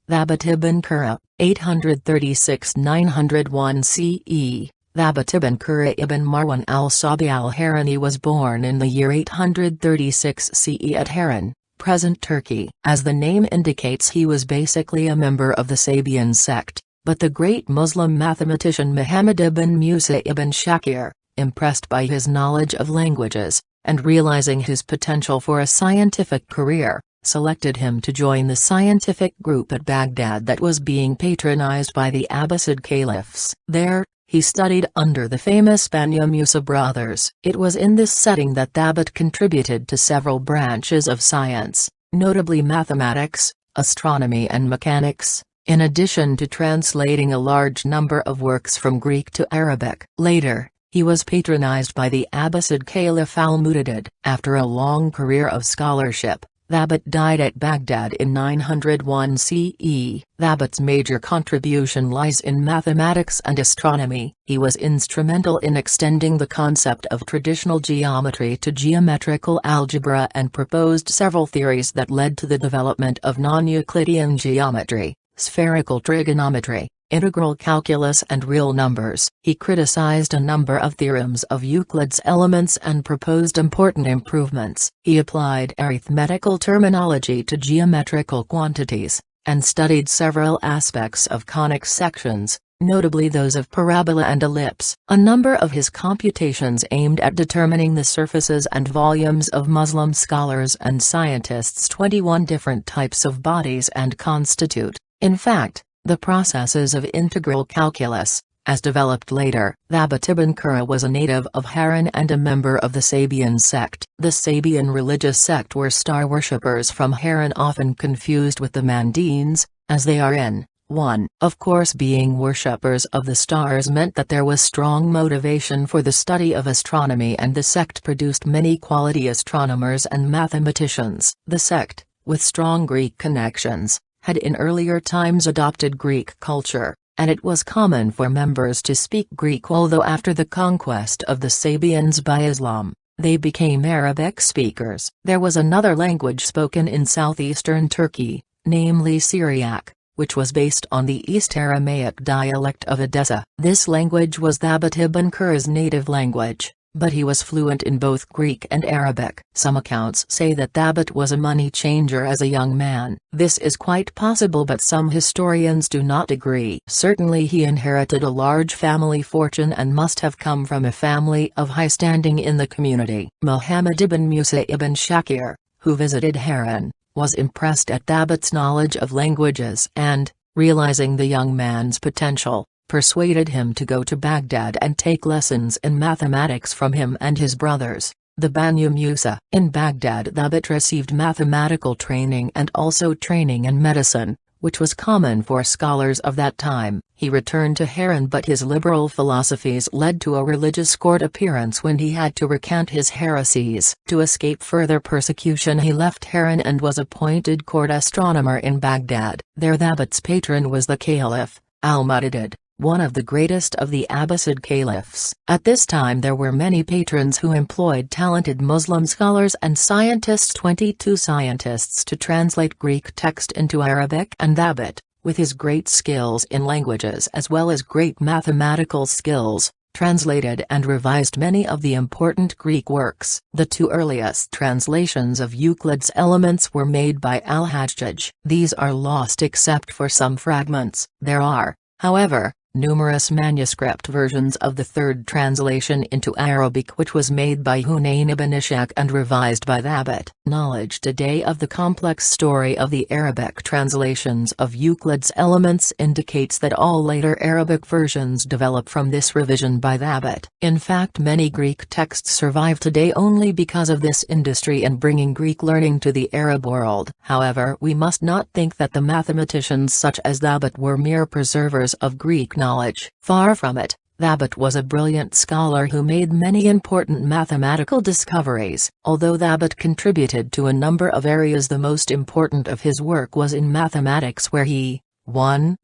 Thabbit Ibn Qurra, 836–901 CE. Thabbit ibn Qurra ibn Marwan al-Sabi al-Harani was born in the year 836 CE at Harran, present Turkey. As the name indicates, he was basically a member of the Sabian sect, but the great Muslim mathematician Muhammad ibn Musa ibn Shakir, impressed by his knowledge of languages, and realizing his potential for a scientific career, selected him to join the scientific group at Baghdad that was being patronized by the Abbasid caliphs. There, he studied under the famous Banu Musa brothers. It was in this setting that Thabbit contributed to several branches of science, notably mathematics, astronomy and mechanics, in addition to translating a large number of works from Greek to Arabic. Later, he was patronized by the Abbasid Caliph al-Mu'tadid. After a long career of scholarship, Thabbit died at Baghdad in 901 CE. Thabbit's major contribution lies in mathematics and astronomy. He was instrumental in extending the concept of traditional geometry to geometrical algebra and proposed several theories that led to the development of non-Euclidean geometry, spherical trigonometry, integral calculus and real numbers. He criticized a number of theorems of Euclid's elements and proposed important improvements. He applied arithmetical terminology to geometrical quantities, and studied several aspects of conic sections, notably those of parabola and ellipse. A number of his computations aimed at determining the surfaces and volumes of Muslim scholars and scientists 21 different types of bodies and constitute, in fact, the processes of integral calculus, as developed later. Thabbit ibn Qurra was a native of Harran and a member of the Sabian sect. The Sabian religious sect were star worshippers from Harran, often confused with the Mandeans, as they are in 1. Of course, being worshippers of the stars meant that there was strong motivation for the study of astronomy, and the sect produced many quality astronomers and mathematicians. The sect, with strong Greek connections, had in earlier times adopted Greek culture, and it was common for members to speak Greek, although after the conquest of the Sabians by Islam, they became Arabic speakers. There was another language spoken in southeastern Turkey, namely Syriac, which was based on the East Aramaic dialect of Edessa. This language was Thabbit ibn Qurra's native language, but he was fluent in both Greek and Arabic. Some accounts say that Thabbit was a money changer as a young man. This is quite possible, but some historians do not agree. Certainly he inherited a large family fortune and must have come from a family of high standing in the community. Muhammad ibn Musa ibn Shakir, who visited Harran, was impressed at Thabbit's knowledge of languages and, realizing the young man's potential, persuaded him to go to Baghdad and take lessons in mathematics from him and his brothers, the Banu Musa. In Baghdad, Thabbit received mathematical training and also training in medicine, which was common for scholars of that time. He returned to Harran, but his liberal philosophies led to a religious court appearance when he had to recant his heresies. To escape further persecution, he left Harran and was appointed court astronomer in Baghdad. There Thabbit's patron was the Caliph al-Mu'tadid, one of the greatest of the Abbasid caliphs. At this time there were many patrons who employed talented Muslim scholars and scientists, 22 scientists, to translate Greek text into Arabic, and Thabbit, with his great skills in languages as well as great mathematical skills, translated and revised many of the important Greek works. The two earliest translations of Euclid's Elements were made by al-Hajjaj. These are lost except for some fragments. There are, however, numerous manuscript versions of the third translation into Arabic, which was made by Hunayn ibn Ishaq and revised by Thabbit. Knowledge today of the complex story of the Arabic translations of Euclid's Elements indicates that all later Arabic versions develop from this revision by Thabbit. In fact, many Greek texts survive today only because of this industry in bringing Greek learning to the Arab world. However, we must not think that the mathematicians such as Thabbit were mere preservers of Greek knowledge. Far from it. Thabbit was a brilliant scholar who made many important mathematical discoveries. Although Thabbit contributed to a number of areas, the most important of his work was in mathematics, where he 1.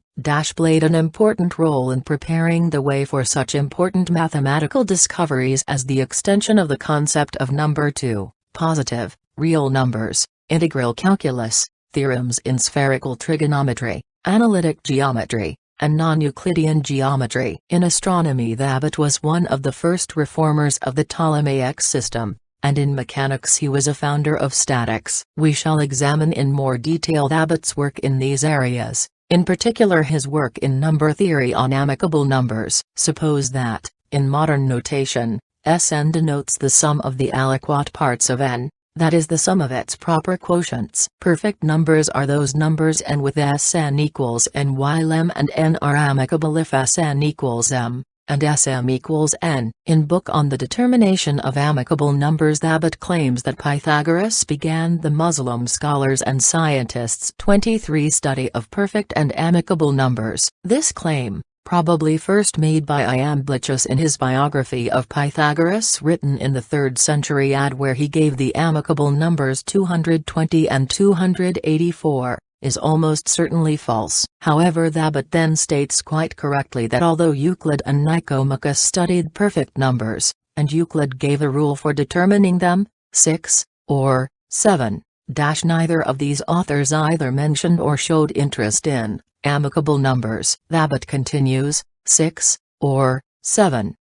Played an important role in preparing the way for such important mathematical discoveries as the extension of the concept of number to positive, real numbers, integral calculus, theorems in spherical trigonometry, analytic geometry, and non-Euclidean geometry. In astronomy, Thabbit was one of the first reformers of the Ptolemaic system, and in mechanics he was a founder of statics. We shall examine in more detail Thabbit's work in these areas, in particular his work in number theory on amicable numbers. Suppose that, in modern notation, Sn denotes the sum of the aliquot parts of n, that is the sum of its proper quotients. Perfect numbers are those numbers n with Sn equals n while m and n are amicable if Sn equals m, and Sm equals n. In book on the determination of amicable numbers, Thabbit claims that Pythagoras began the Muslim scholars and scientists' 23 study of perfect and amicable numbers. This claim, probably first made by Iamblichus in his biography of Pythagoras written in the 3rd century AD, where he gave the amicable numbers 220 and 284, is almost certainly false. However, Thabbit then states quite correctly that although Euclid and Nicomachus studied perfect numbers, and Euclid gave a rule for determining them, 6, or 7, neither of these authors either mentioned or showed interest in amicable numbers. Thabbit continues, 6, or 7,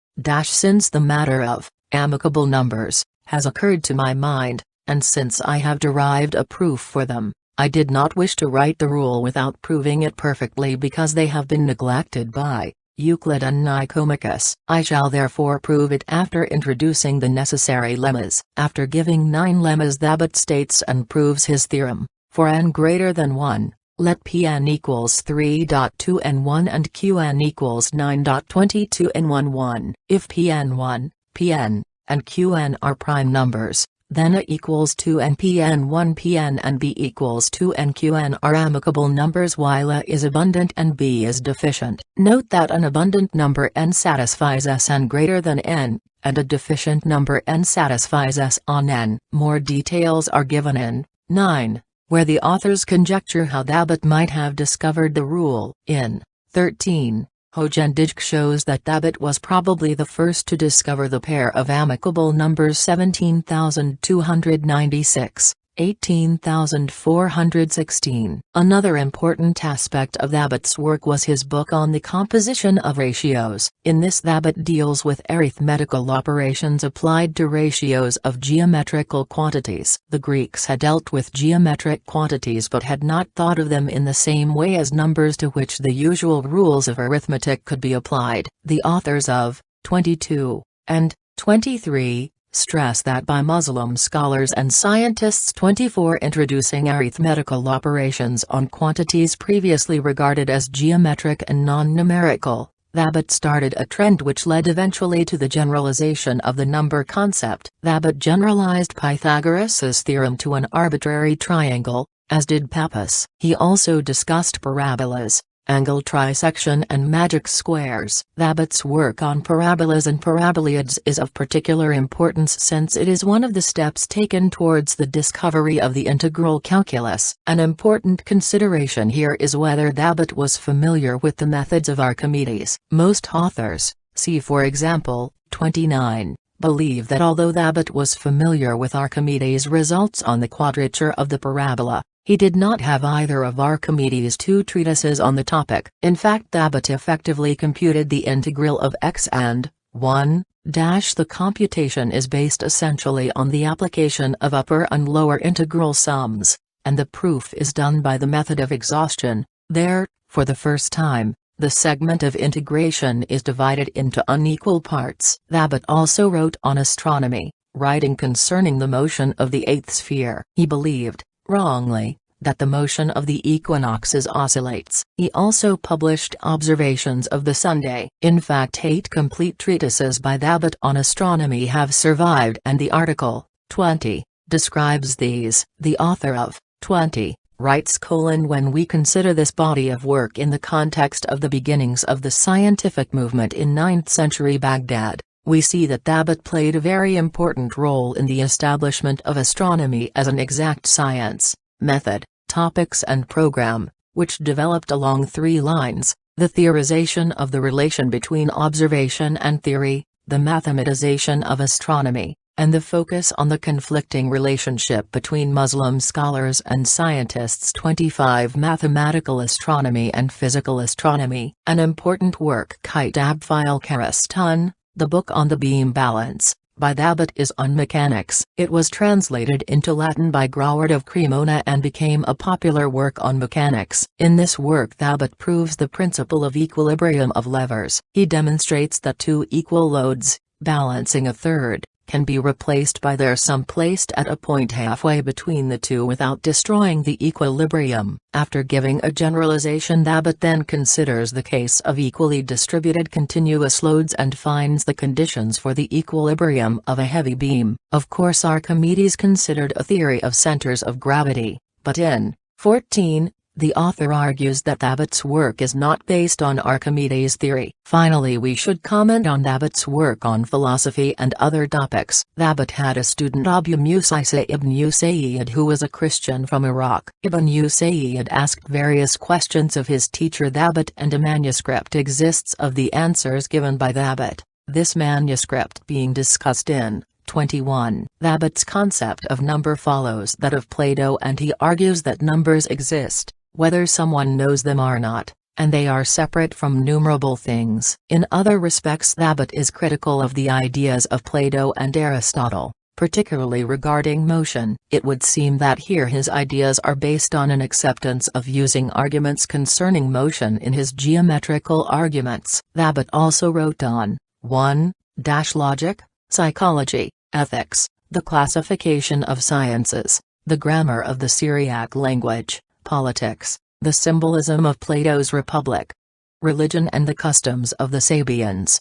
since the matter of amicable numbers has occurred to my mind, and since I have derived a proof for them, I did not wish to write the rule without proving it perfectly, because they have been neglected by Euclid and Nicomachus. I shall therefore prove it after introducing the necessary lemmas. After giving 9 lemmas, Thabbit states and proves his theorem: for n greater than 1, let Pn equals 3.2 and 1 and Qn equals 9.22 and 1 1. If Pn1, Pn, and Qn are prime numbers, then A equals 2 and Pn1, Pn and B equals 2 and Qn are amicable numbers while A is abundant and B is deficient. Note that an abundant number n satisfies Sn greater than n, and a deficient number n satisfies S on n. More details are given in 9. Where the authors conjecture how Thabbit might have discovered the rule. In 13, Hogendig shows that Thabbit was probably the first to discover the pair of amicable numbers 17,296, 18,416. Another important aspect of Thabbit's work was his book on the composition of ratios. In this, Thabbit deals with arithmetical operations applied to ratios of geometrical quantities. The Greeks had dealt with geometric quantities but had not thought of them in the same way as numbers to which the usual rules of arithmetic could be applied. The authors of 22 and 23 stress that by Muslim scholars and scientists 24 introducing arithmetical operations on quantities previously regarded as geometric and non-numerical, Thabbit started a trend which led eventually to the generalization of the number concept. Thabbit generalized Pythagoras's theorem to an arbitrary triangle, as did Pappus. He also discussed parabolas, angle trisection and magic squares. Thabbit's work on parabolas and paraboloids is of particular importance since it is one of the steps taken towards the discovery of the integral calculus. An important consideration here is whether Thabbit was familiar with the methods of Archimedes. Most authors, see for example, 29, believe that although Thabbit was familiar with Archimedes' results on the quadrature of the parabola, he did not have either of Archimedes' 2 treatises on the topic. In fact, Thabbit effectively computed the integral of x and 1 The computation is based essentially on the application of upper and lower integral sums, and the proof is done by the method of exhaustion. There, for the first time, the segment of integration is divided into unequal parts. Thabbit also wrote on astronomy, writing concerning the motion of the 8th sphere. He believed, wrongly, that the motion of the equinoxes oscillates. He also published observations of the Sunday. In fact, 8 complete treatises by Thabbit on astronomy have survived, and the article 20 describes these. The author of 20 writes: when we consider this body of work in the context of the beginnings of the scientific movement in 9th century Baghdad, we see that Thabbit played a very important role in the establishment of astronomy as an exact science, method, topics and program, which developed along 3 lines: the theorization of the relation between observation and theory, the mathematization of astronomy, and the focus on the conflicting relationship between Muslim scholars and scientists. 25 Mathematical Astronomy and Physical Astronomy, an important work. Kitab al-Kharastun, the book on the beam balance, by Thabbit is on mechanics. It was translated into Latin by Grauard of Cremona and became a popular work on mechanics. In this work Thabbit proves the principle of equilibrium of levers. He demonstrates that two equal loads, balancing a third, can be replaced by their sum placed at a point halfway between the two without destroying the equilibrium. After giving a generalization, Thabbit then considers the case of equally distributed continuous loads and finds the conditions for the equilibrium of a heavy beam. Of course, Archimedes considered a theory of centers of gravity, but in 14, the author argues that Thabbit's work is not based on Archimedes' theory. Finally, we should comment on Thabbit's work on philosophy and other topics. Thabbit had a student, Abu Musa ibn Usayd, who was a Christian from Iraq. Ibn Usayd asked various questions of his teacher Thabbit, and a manuscript exists of the answers given by Thabbit, this manuscript being discussed in 21. Thabbit's concept of number follows that of Plato, and he argues that numbers exist, whether someone knows them or not, and they are separate from numerable things. In other respects, Thabbit is critical of the ideas of Plato and Aristotle, particularly regarding motion. It would seem that here his ideas are based on an acceptance of using arguments concerning motion in his geometrical arguments. Thabbit also wrote on 1. Logic, psychology, ethics, the classification of sciences, the grammar of the Syriac language, politics, the symbolism of Plato's Republic, religion and the customs of the Sabians,